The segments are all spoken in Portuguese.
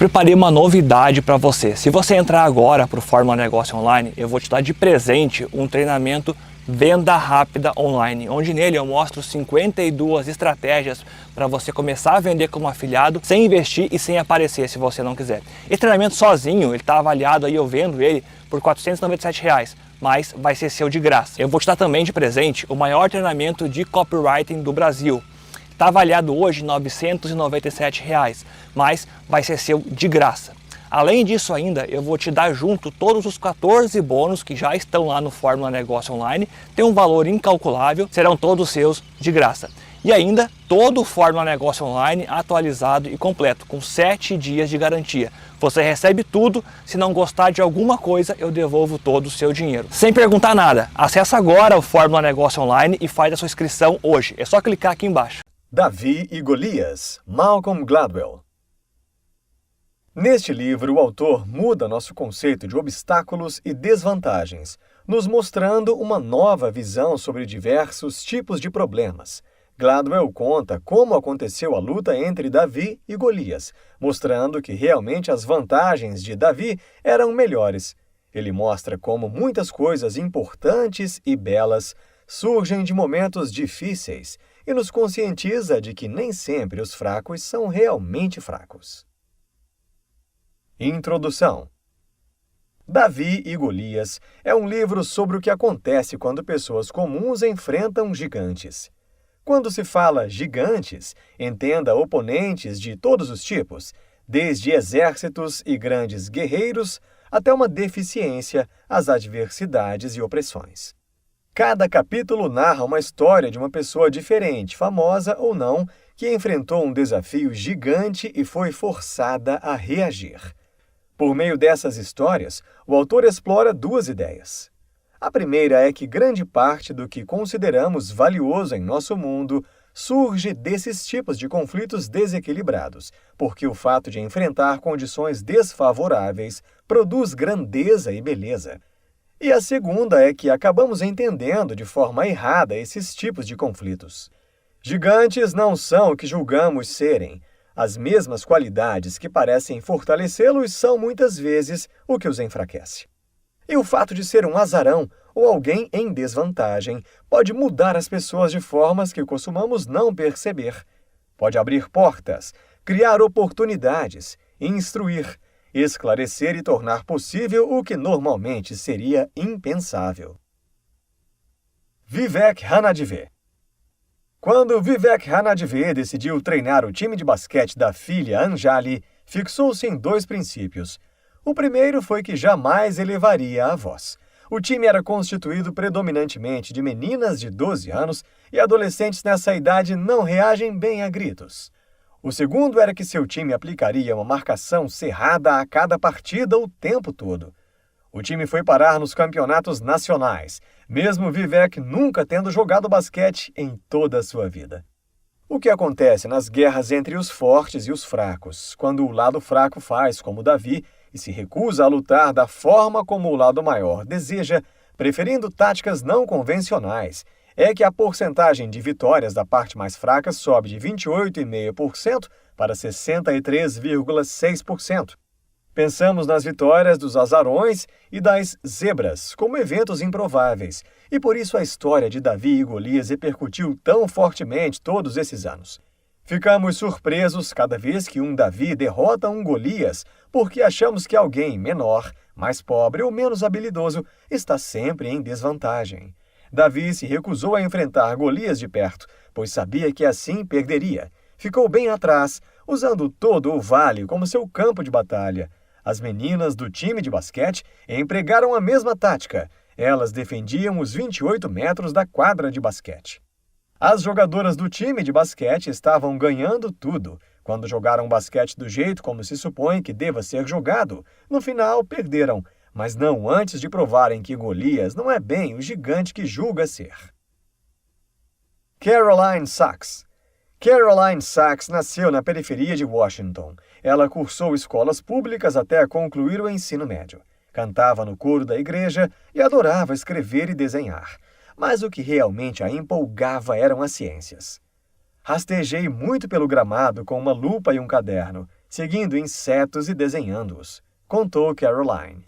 preparei uma novidade para você. Se você entrar agora para o Fórmula Negócio Online, eu vou te dar de presente um treinamento Venda Rápida Online, onde nele eu mostro 52 estratégias para você começar a vender como afiliado sem investir e sem aparecer, se você não quiser. Esse treinamento sozinho, ele está avaliado aí, eu vendo ele por R$ 497, mas vai ser seu de graça. Eu vou te dar também de presente o maior treinamento de copywriting do Brasil. Está avaliado hoje R$ 997, mas vai ser seu de graça. Além disso ainda, eu vou te dar junto todos os 14 bônus que já estão lá no Fórmula Negócio Online, tem um valor incalculável, serão todos seus de graça. E ainda, todo o Fórmula Negócio Online atualizado e completo, com 7 dias de garantia. Você recebe tudo, se não gostar de alguma coisa, eu devolvo todo o seu dinheiro. Sem perguntar nada, acessa agora o Fórmula Negócio Online e faz a sua inscrição hoje. É só clicar aqui embaixo. Davi e Golias, Malcolm Gladwell. Neste livro, o autor muda nosso conceito de obstáculos e desvantagens, nos mostrando uma nova visão sobre diversos tipos de problemas. Gladwell conta como aconteceu a luta entre Davi e Golias, mostrando que realmente as vantagens de Davi eram melhores. Ele mostra como muitas coisas importantes e belas surgem de momentos difíceis e nos conscientiza de que nem sempre os fracos são realmente fracos. Introdução. Davi e Golias é um livro sobre o que acontece quando pessoas comuns enfrentam gigantes. Quando se fala gigantes, entenda oponentes de todos os tipos, desde exércitos e grandes guerreiros até uma deficiência, as adversidades e opressões. Cada capítulo narra uma história de uma pessoa diferente, famosa ou não, que enfrentou um desafio gigante e foi forçada a reagir. Por meio dessas histórias, o autor explora duas ideias. A primeira é que grande parte do que consideramos valioso em nosso mundo surge desses tipos de conflitos desequilibrados, porque o fato de enfrentar condições desfavoráveis produz grandeza e beleza. E a segunda é que acabamos entendendo de forma errada esses tipos de conflitos. Gigantes não são o que julgamos serem. As mesmas qualidades que parecem fortalecê-los são muitas vezes o que os enfraquece. E o fato de ser um azarão ou alguém em desvantagem pode mudar as pessoas de formas que costumamos não perceber. Pode abrir portas, criar oportunidades, instruir, esclarecer e tornar possível o que normalmente seria impensável. Vivek Ranadivé. Quando Vivek Ranadivé decidiu treinar o time de basquete da filha Anjali, fixou-se em 2 princípios. O primeiro foi que jamais elevaria a voz. O time era constituído predominantemente de meninas de 12 anos e adolescentes nessa idade não reagem bem a gritos. O segundo era que seu time aplicaria uma marcação cerrada a cada partida o tempo todo. O time foi parar nos campeonatos nacionais, mesmo Vivek nunca tendo jogado basquete em toda a sua vida. O que acontece nas guerras entre os fortes e os fracos, quando o lado fraco faz como Davi e se recusa a lutar da forma como o lado maior deseja, preferindo táticas não convencionais, é que a porcentagem de vitórias da parte mais fraca sobe de 28,5% para 63,6%. Pensamos nas vitórias dos azarões e das zebras como eventos improváveis, e por isso a história de Davi e Golias repercutiu tão fortemente todos esses anos. Ficamos surpresos cada vez que um Davi derrota um Golias, porque achamos que alguém menor, mais pobre ou menos habilidoso está sempre em desvantagem. Davi se recusou a enfrentar Golias de perto, pois sabia que assim perderia. Ficou bem atrás, usando todo o vale como seu campo de batalha. As meninas do time de basquete empregaram a mesma tática. Elas defendiam os 28 metros da quadra de basquete. As jogadoras do time de basquete estavam ganhando tudo. Quando jogaram basquete do jeito como se supõe que deva ser jogado, no final perderam, mas não antes de provarem que Golias não é bem o gigante que julga ser. Caroline Sachs. Caroline Sachs nasceu na periferia de Washington. Ela cursou escolas públicas até concluir o ensino médio. Cantava no coro da igreja e adorava escrever e desenhar. Mas o que realmente a empolgava eram as ciências. Rastejei muito pelo gramado com uma lupa e um caderno. seguindo insetos e desenhando-os, contou Caroline.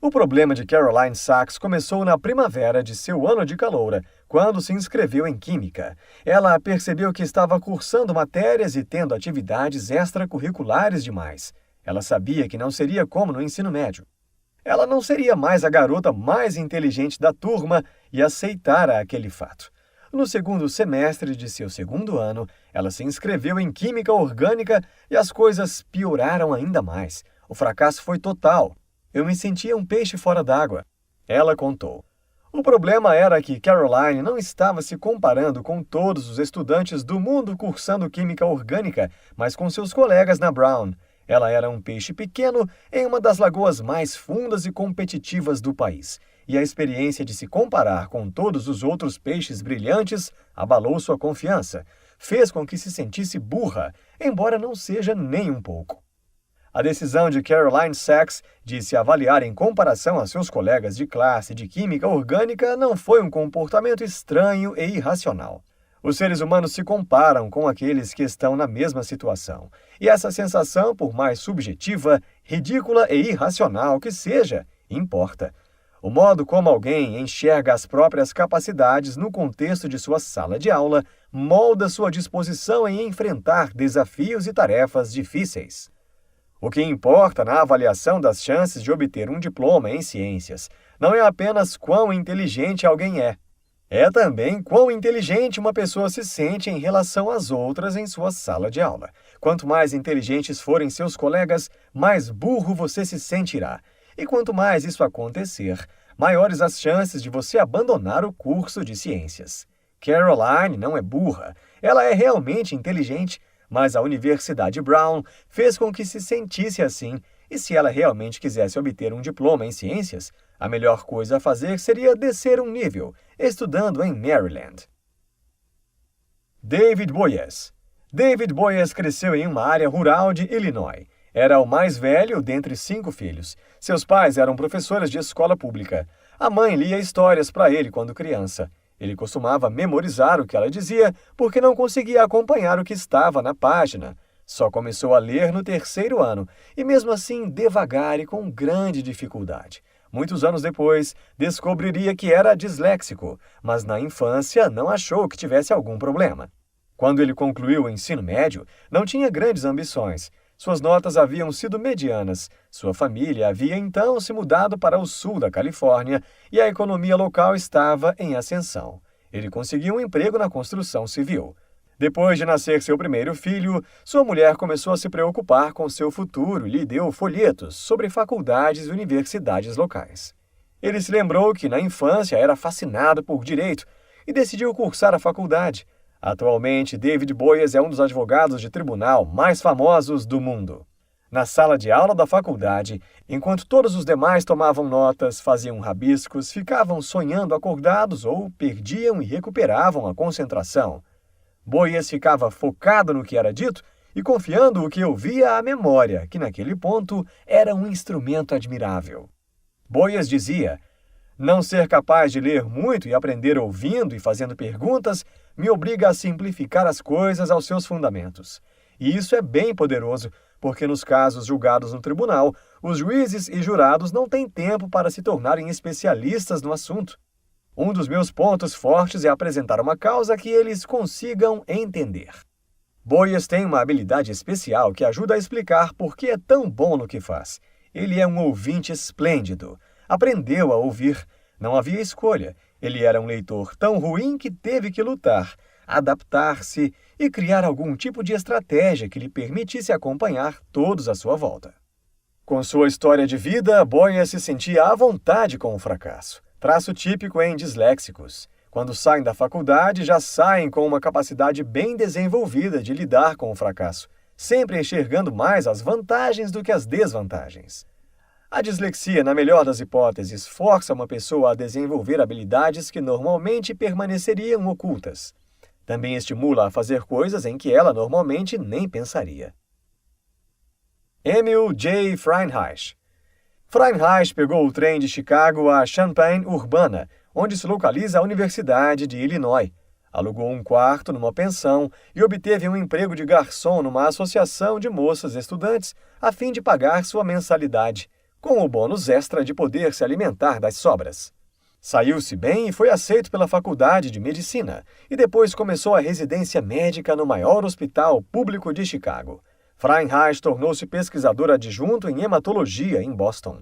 O problema de Caroline Sachs começou na primavera de seu ano de caloura, quando se inscreveu em Química. Ela percebeu que estava cursando matérias e tendo atividades extracurriculares demais. Ela sabia que não seria como no ensino médio. Ela não seria mais a garota mais inteligente da turma e aceitara aquele fato. No segundo semestre de seu segundo ano, ela se inscreveu em Química Orgânica e as coisas pioraram ainda mais. O fracasso foi total. Eu me sentia um peixe fora d'água. Ela contou. O problema era que Caroline não estava se comparando com todos os estudantes do mundo cursando Química Orgânica, mas com seus colegas na Brown. Ela era um peixe pequeno em uma das lagoas mais fundas e competitivas do país. E a experiência de se comparar com todos os outros peixes brilhantes abalou sua confiança. Fez com que se sentisse burra, embora não seja nem um pouco. A decisão de Caroline Sachs de se avaliar em comparação a seus colegas de classe de química orgânica não foi um comportamento estranho e irracional. Os seres humanos se comparam com aqueles que estão na mesma situação. E essa sensação, por mais subjetiva, ridícula e irracional que seja, importa. O modo como alguém enxerga as próprias capacidades no contexto de sua sala de aula molda sua disposição em enfrentar desafios e tarefas difíceis. O que importa na avaliação das chances de obter um diploma em ciências não é apenas quão inteligente alguém é também quão inteligente uma pessoa se sente em relação às outras em sua sala de aula. Quanto mais inteligentes forem seus colegas, mais burro você se sentirá. E quanto mais isso acontecer, maiores as chances de você abandonar o curso de ciências. Caroline não é burra, ela é realmente inteligente, mas a Universidade Brown fez com que se sentisse assim, e se ela realmente quisesse obter um diploma em ciências, a melhor coisa a fazer seria descer um nível, estudando em Maryland. David Boies. David Boies cresceu em uma área rural de Illinois. Era o mais velho dentre 5 filhos. Seus pais eram professores de escola pública. A mãe lia histórias para ele quando criança. Ele costumava memorizar o que ela dizia porque não conseguia acompanhar o que estava na página. Só começou a ler no 3º ano, e mesmo assim devagar e com grande dificuldade. Muitos anos depois, descobriria que era disléxico, mas na infância não achou que tivesse algum problema. Quando ele concluiu o ensino médio, não tinha grandes ambições. Suas notas haviam sido medianas. Sua família havia então se mudado para o sul da Califórnia e a economia local estava em ascensão. Ele conseguiu um emprego na construção civil. Depois de nascer seu primeiro filho, sua mulher começou a se preocupar com seu futuro e lhe deu folhetos sobre faculdades e universidades locais. Ele se lembrou que na infância era fascinado por direito e decidiu cursar a faculdade. Atualmente, David Boies é um dos advogados de tribunal mais famosos do mundo. Na sala de aula da faculdade, enquanto todos os demais tomavam notas, faziam rabiscos, ficavam sonhando acordados ou perdiam e recuperavam a concentração, Boies ficava focado no que era dito e confiando o que ouvia à memória, que naquele ponto era um instrumento admirável. Boies dizia: "Não ser capaz de ler muito e aprender ouvindo e fazendo perguntas me obriga a simplificar as coisas aos seus fundamentos. E isso é bem poderoso, porque nos casos julgados no tribunal, os juízes e jurados não têm tempo para se tornarem especialistas no assunto. Um dos meus pontos fortes é apresentar uma causa que eles consigam entender." Boies tem uma habilidade especial que ajuda a explicar por que é tão bom no que faz. Ele é um ouvinte esplêndido. Aprendeu a ouvir. Não havia escolha. Ele era um leitor tão ruim que teve que lutar, adaptar-se e criar algum tipo de estratégia que lhe permitisse acompanhar todos à sua volta. Com sua história de vida, Boies se sentia à vontade com o fracasso, traço típico em disléxicos. Quando saem da faculdade, já saem com uma capacidade bem desenvolvida de lidar com o fracasso, sempre enxergando mais as vantagens do que as desvantagens. A dislexia, na melhor das hipóteses, força uma pessoa a desenvolver habilidades que normalmente permaneceriam ocultas. Também estimula a fazer coisas em que ela normalmente nem pensaria. Emil J. Freinreich. Freinreich pegou o trem de Chicago a Champaign-Urbana, onde se localiza a Universidade de Illinois. Alugou um quarto numa pensão e obteve um emprego de garçom numa associação de moças estudantes a fim de pagar sua mensalidade, com o bônus extra de poder se alimentar das sobras. Saiu-se bem e foi aceito pela Faculdade de Medicina e depois começou a residência médica no maior hospital público de Chicago. Freinreich tornou-se pesquisador adjunto em hematologia em Boston.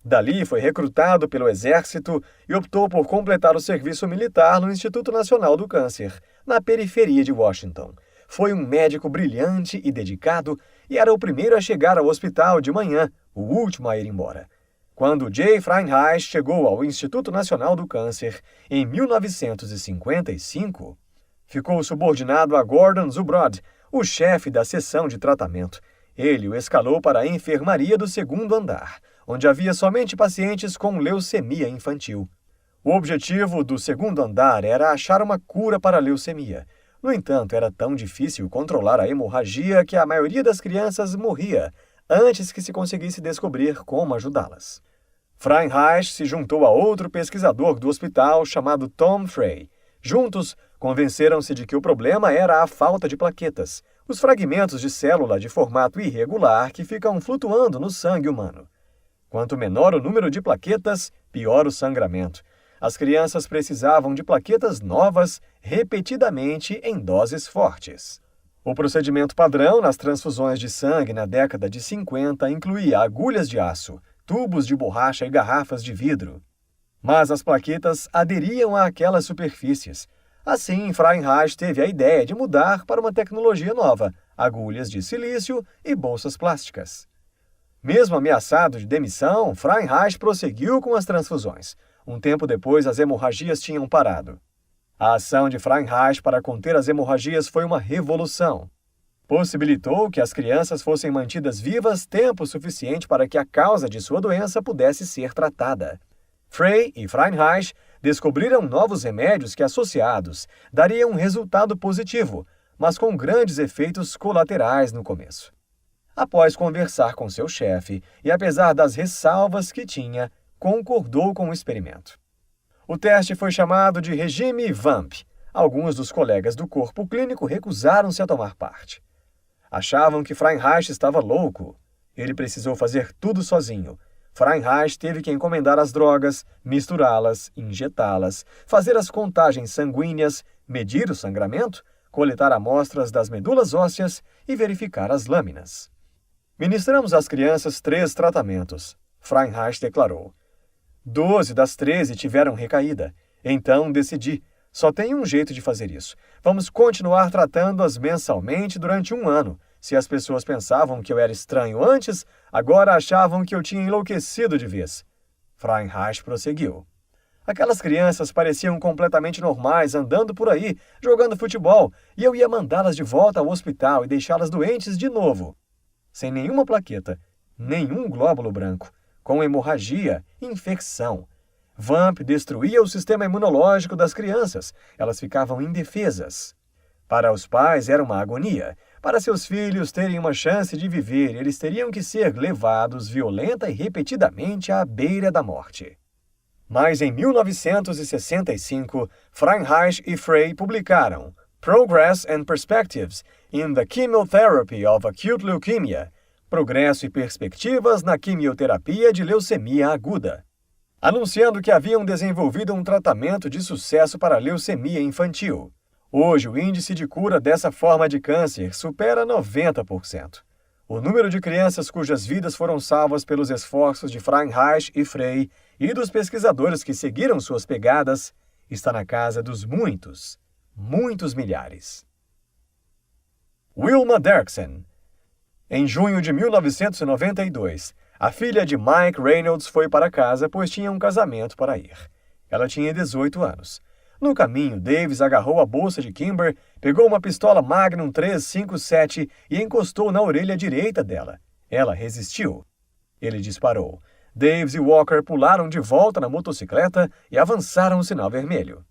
Dali foi recrutado pelo Exército e optou por completar o serviço militar no Instituto Nacional do Câncer, na periferia de Washington. Foi um médico brilhante e dedicado e era o primeiro a chegar ao hospital de manhã, o último a ir embora. Quando J. Freinreich chegou ao Instituto Nacional do Câncer, em 1955, ficou subordinado a Gordon Zubrod, o chefe da seção de tratamento. Ele o escalou para a enfermaria do segundo andar, onde havia somente pacientes com leucemia infantil. O objetivo do segundo andar era achar uma cura para a leucemia. No entanto, era tão difícil controlar a hemorragia que a maioria das crianças morria antes que se conseguisse descobrir como ajudá-las. Freinreich se juntou a outro pesquisador do hospital chamado Tom Frey. Juntos, convenceram-se de que o problema era a falta de plaquetas, os fragmentos de célula de formato irregular que ficam flutuando no sangue humano. Quanto menor o número de plaquetas, pior o sangramento. As crianças precisavam de plaquetas novas repetidamente em doses fortes. O procedimento padrão nas transfusões de sangue na década de 50 incluía agulhas de aço, tubos de borracha e garrafas de vidro. Mas as plaquetas aderiam àquelas superfícies. Assim, Freinreich teve a ideia de mudar para uma tecnologia nova, agulhas de silício e bolsas plásticas. Mesmo ameaçado de demissão, Freinreich prosseguiu com as transfusões. Um tempo depois, as hemorragias tinham parado. A ação de Freinreich para conter as hemorragias foi uma revolução. Possibilitou que as crianças fossem mantidas vivas tempo suficiente para que a causa de sua doença pudesse ser tratada. Frey e Freinreich descobriram novos remédios que, associados, dariam um resultado positivo, mas com grandes efeitos colaterais no começo. Após conversar com seu chefe e apesar das ressalvas que tinha, concordou com o experimento. O teste foi chamado de regime VAMP. Alguns dos colegas do corpo clínico recusaram-se a tomar parte. Achavam que Freinreich estava louco. Ele precisou fazer tudo sozinho. Freinreich teve que encomendar as drogas, misturá-las, injetá-las, fazer as contagens sanguíneas, medir o sangramento, coletar amostras das medulas ósseas e verificar as lâminas. Ministramos às crianças 3 tratamentos, Freinreich declarou. 12 das 13 tiveram recaída. Então decidi, só tem um jeito de fazer isso. Vamos continuar tratando-as mensalmente durante 1 ano. Se as pessoas pensavam que eu era estranho antes, agora achavam que eu tinha enlouquecido de vez. Freinreich prosseguiu. Aquelas crianças pareciam completamente normais, andando por aí, jogando futebol, e eu ia mandá-las de volta ao hospital e deixá-las doentes de novo. Sem nenhuma plaqueta, nenhum glóbulo branco, com hemorragia, infecção. VAMP destruía o sistema imunológico das crianças. Elas ficavam indefesas. Para os pais era uma agonia. Para seus filhos terem uma chance de viver, eles teriam que ser levados violenta e repetidamente à beira da morte. Mas em 1965, Freinreich e Frey publicaram Progress and Perspectives in the Chemotherapy of Acute Leukemia, Progresso e Perspectivas na Quimioterapia de Leucemia Aguda, anunciando que haviam desenvolvido um tratamento de sucesso para a leucemia infantil. Hoje, o índice de cura dessa forma de câncer supera 90%. O número de crianças cujas vidas foram salvas pelos esforços de Freinreich e Frey e dos pesquisadores que seguiram suas pegadas está na casa dos muitos milhares. Wilma Derksen. Em junho de 1992, a filha de Mike Reynolds foi para casa pois tinha um casamento para ir. Ela tinha 18 anos. No caminho, Davis agarrou a bolsa de Kimber, pegou uma pistola Magnum 357 e encostou na orelha direita dela. Ela resistiu. Ele disparou. Davis e Walker pularam de volta na motocicleta e avançaram o sinal vermelho.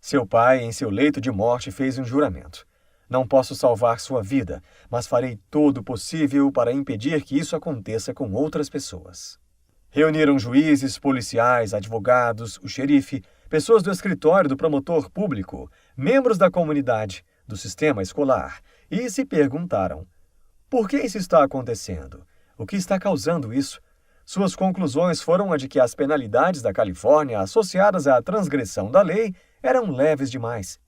Seu pai, em seu leito de morte, fez um juramento. Não posso salvar sua vida, mas farei todo o possível para impedir que isso aconteça com outras pessoas. Reuniram juízes, policiais, advogados, o xerife, pessoas do escritório do promotor público, membros da comunidade, do sistema escolar, e se perguntaram: por que isso está acontecendo? O que está causando isso? Suas conclusões foram a de que as penalidades da Califórnia associadas à transgressão da lei eram leves demais.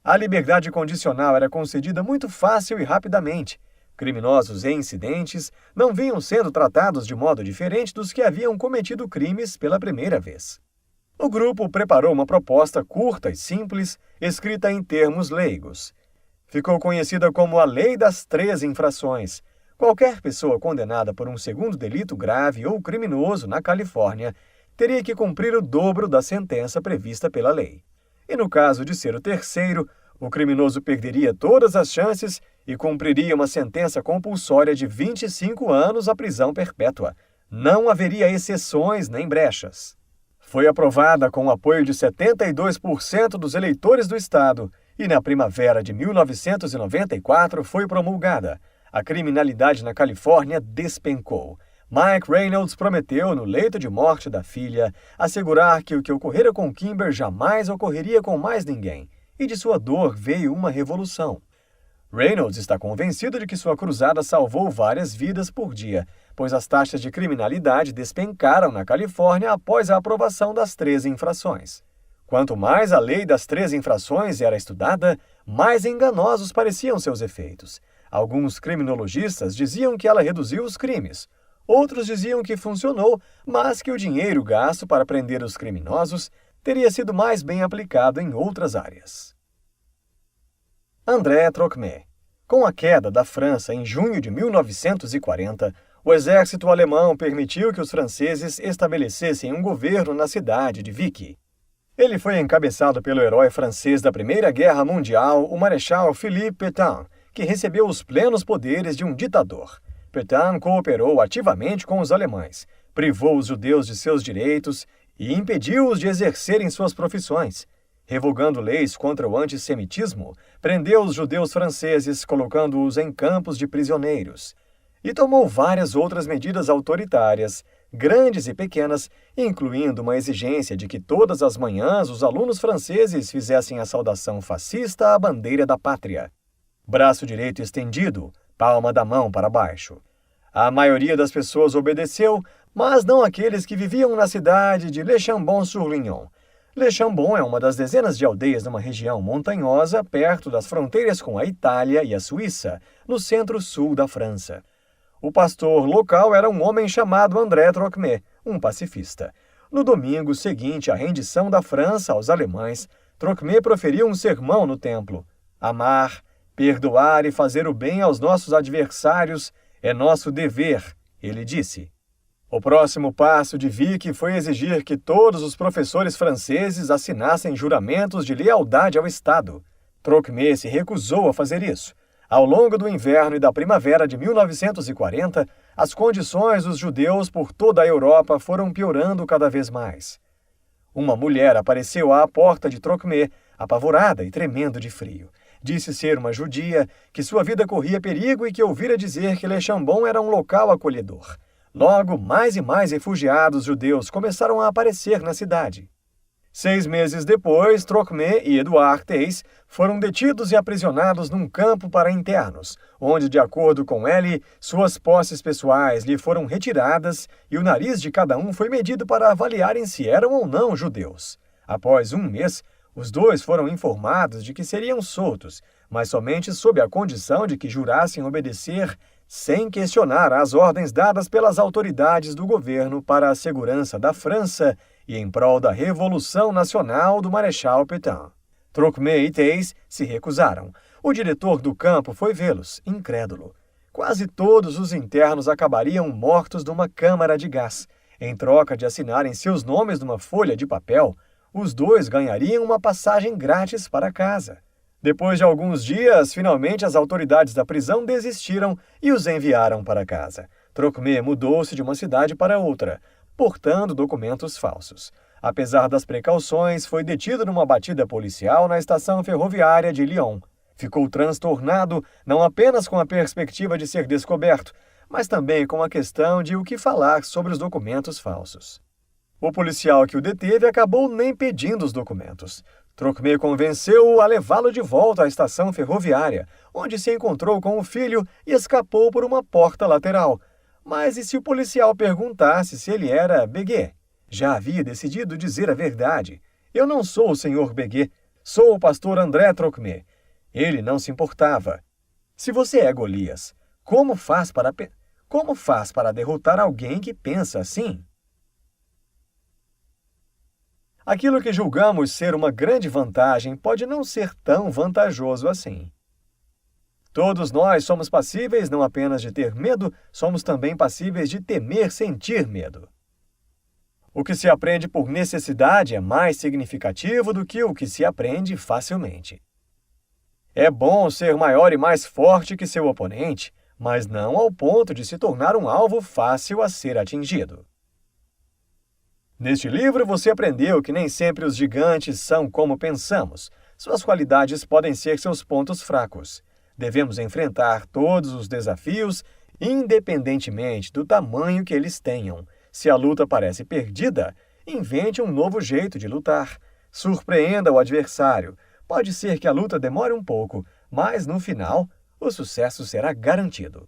A liberdade condicional era concedida muito fácil e rapidamente. Criminosos reincidentes não vinham sendo tratados de modo diferente dos que haviam cometido crimes pela primeira vez. O grupo preparou uma proposta curta e simples, escrita em termos leigos. Ficou conhecida como a Lei das 3 Infrações. Qualquer pessoa condenada por um segundo delito grave ou criminoso na Califórnia teria que cumprir o dobro da sentença prevista pela lei. E no caso de ser o terceiro, o criminoso perderia todas as chances e cumpriria uma sentença compulsória de 25 anos à prisão perpétua. Não haveria exceções nem brechas. Foi aprovada com o apoio de 72% dos eleitores do estado e na primavera de 1994 foi promulgada. A criminalidade na Califórnia despencou. Mike Reynolds prometeu, no leito de morte da filha, assegurar que o que ocorrera com Kimber jamais ocorreria com mais ninguém, e de sua dor veio uma revolução. Reynolds está convencido de que sua cruzada salvou várias vidas por dia, pois as taxas de criminalidade despencaram na Califórnia após a aprovação das 3 infrações. Quanto mais a lei das 3 infrações era estudada, mais enganosos pareciam seus efeitos. Alguns criminologistas diziam que ela reduziu os crimes. Outros diziam que funcionou, mas que o dinheiro gasto para prender os criminosos teria sido mais bem aplicado em outras áreas. André Trocmé. Com a queda da França em junho de 1940, o exército alemão permitiu que os franceses estabelecessem um governo na cidade de Vichy. Ele foi encabeçado pelo herói francês da Primeira Guerra Mundial, o Marechal Philippe Pétain, que recebeu os plenos poderes de um ditador. Pétain cooperou ativamente com os alemães, privou os judeus de seus direitos e impediu-os de exercerem suas profissões. Revogando leis contra o antissemitismo, prendeu os judeus franceses, colocando-os em campos de prisioneiros. E tomou várias outras medidas autoritárias, grandes e pequenas, incluindo uma exigência de que todas as manhãs os alunos franceses fizessem a saudação fascista à bandeira da pátria. Braço direito estendido, palma da mão para baixo. A maioria das pessoas obedeceu, mas não aqueles que viviam na cidade de Le Chambon-sur-Lignon. Le Chambon é uma das dezenas de aldeias numa região montanhosa perto das fronteiras com a Itália e a Suíça, no centro-sul da França. O pastor local era um homem chamado André Trocmé, um pacifista. No domingo seguinte à rendição da França aos alemães, Trocmé proferiu um sermão no templo. Amar, perdoar e fazer o bem aos nossos adversários é nosso dever, ele disse. O próximo passo de Vichy foi exigir que todos os professores franceses assinassem juramentos de lealdade ao Estado. Trocmé se recusou a fazer isso. Ao longo do inverno e da primavera de 1940, as condições dos judeus por toda a Europa foram piorando cada vez mais. Uma mulher apareceu à porta de Trocmé, apavorada e tremendo de frio. Disse ser uma judia, que sua vida corria perigo e que ouvira dizer que Le Chambon era um local acolhedor. Logo, mais e mais refugiados judeus começaram a aparecer na cidade. 6 meses depois, Trocmé e Edouard Theis foram detidos e aprisionados num campo para internos, onde, de acordo com ele, suas posses pessoais lhe foram retiradas e o nariz de cada um foi medido para avaliarem se eram ou não judeus. Após 1 mês, os dois foram informados de que seriam soltos, mas somente sob a condição de que jurassem obedecer sem questionar as ordens dadas pelas autoridades do governo para a segurança da França e em prol da Revolução Nacional do Marechal Pétain. Trocmé e Theis se recusaram. O diretor do campo foi vê-los, incrédulo. Quase todos os internos acabariam mortos numa câmara de gás. Em troca de assinarem seus nomes numa folha de papel, os dois ganhariam uma passagem grátis para casa. Depois de alguns dias, finalmente as autoridades da prisão desistiram e os enviaram para casa. Trocmé mudou-se de uma cidade para outra, portando documentos falsos. Apesar das precauções, foi detido numa batida policial na estação ferroviária de Lyon. Ficou transtornado não apenas com a perspectiva de ser descoberto, mas também com a questão de o que falar sobre os documentos falsos. O policial que o deteve acabou nem pedindo os documentos. Trocmé convenceu-o a levá-lo de volta à estação ferroviária, onde se encontrou com o filho e escapou por uma porta lateral. Mas e se o policial perguntasse se ele era Béguet? Já havia decidido dizer a verdade. Eu não sou o Sr. Béguet, sou o pastor André Trocmé. Ele não se importava. Se você é Golias, como faz para derrotar alguém que pensa assim? Aquilo que julgamos ser uma grande vantagem pode não ser tão vantajoso assim. Todos nós somos passíveis não apenas de ter medo, somos também passíveis de temer sentir medo. O que se aprende por necessidade é mais significativo do que o que se aprende facilmente. É bom ser maior e mais forte que seu oponente, mas não ao ponto de se tornar um alvo fácil a ser atingido. Neste livro, você aprendeu que nem sempre os gigantes são como pensamos. Suas qualidades podem ser seus pontos fracos. Devemos enfrentar todos os desafios, independentemente do tamanho que eles tenham. Se a luta parece perdida, invente um novo jeito de lutar. Surpreenda o adversário. Pode ser que a luta demore um pouco, mas no final, o sucesso será garantido.